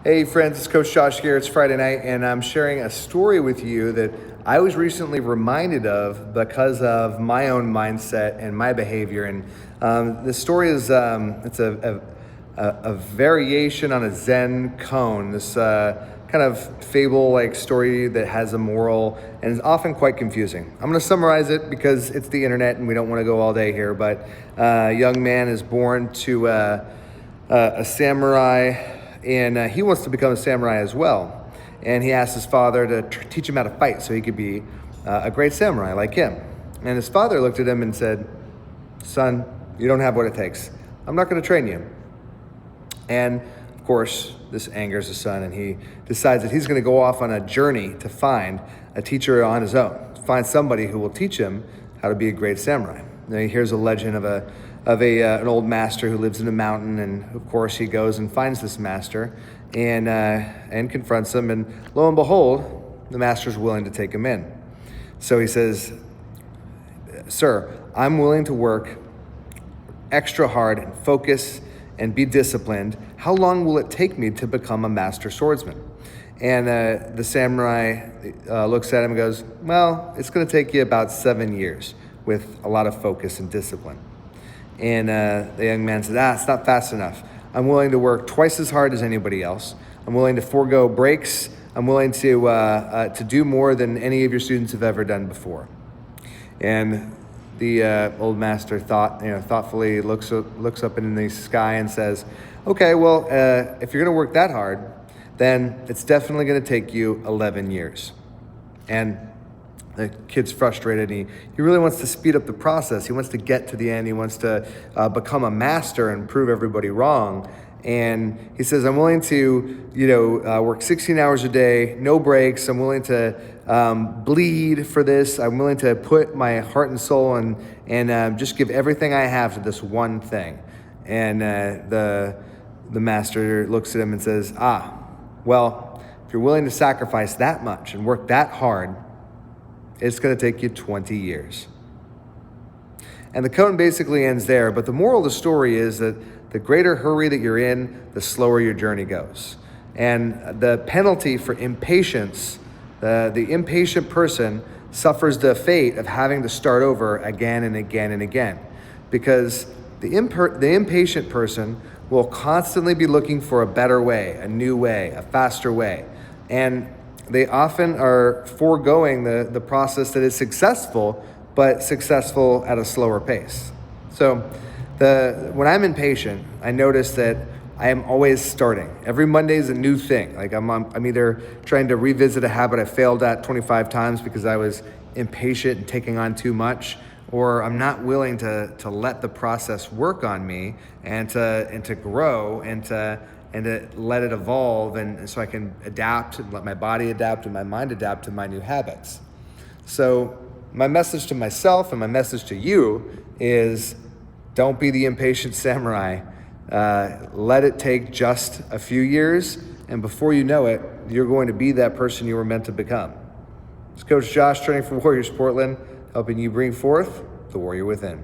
Hey friends, it's Coach Josh here. It's Friday night, and I'm sharing a story with you that I was recently reminded of because of my own mindset and my behavior. And the story is it's a variation on a Zen koan. This kind of fable-like story that has a moral and is often quite confusing. I'm going to summarize it because it's the internet and we don't want to go all day here. But a young man is born to a samurai. And he wants to become a samurai as well. And he asked his father to teach him how to fight so he could be a great samurai like him. And his father looked at him and said, "Son, you don't have what it takes. I'm not going to train you." And of course, this angers his son, and he decides that he's going to go off on a journey to find a teacher on his own, to find somebody who will teach him how to be a great samurai. Now, he hears a legend of an old master who lives in a mountain, and of course he goes and finds this master and confronts him, and lo and behold, the master's willing to take him in. So he says, "Sir, I'm willing to work extra hard and focus and be disciplined. How long will it take me to become a master swordsman?" And the samurai looks at him and goes, "Well, it's going to take you about 7 years with a lot of focus and discipline." And the young man said, "It's not fast enough. I'm willing to work twice as hard as anybody else. I'm willing to forego breaks. I'm willing to do more than any of your students have ever done before." And the old master thoughtfully looks up in the sky and says, "Okay, well, if you're going to work that hard, then it's definitely going to take you 11 years. And the kid's frustrated. He really wants to speed up the process. He wants to get to the end. He wants to become a master and prove everybody wrong. And he says, "I'm willing to, work 16 hours a day, no breaks. I'm willing to bleed for this. I'm willing to put my heart and soul and just give everything I have to this one thing." And the master looks at him and says, "Well, if you're willing to sacrifice that much and work that hard, it's going to take you 20 years. And the koan basically ends there, but the moral of the story is that the greater hurry that you're in, the slower your journey goes. And the penalty for impatience, the impatient person suffers the fate of having to start over again and again and again. Because the impatient person will constantly be looking for a better way, a new way, a faster way. And they often are foregoing the process that is successful, but successful at a slower pace. So when I'm impatient, I notice that I am always starting. Every Monday is a new thing. Like I'm either trying to revisit a habit I failed at 25 times because I was impatient and taking on too much, or I'm not willing to let the process work on me and to grow and to let it evolve, and so I can adapt and let my body adapt and my mind adapt to my new habits. So my message to myself and my message to you is, don't be the impatient samurai. Let it take just a few years, and before you know it, you're going to be that person you were meant to become. It's Coach Josh, training for Warriors Portland, helping you bring forth the warrior within.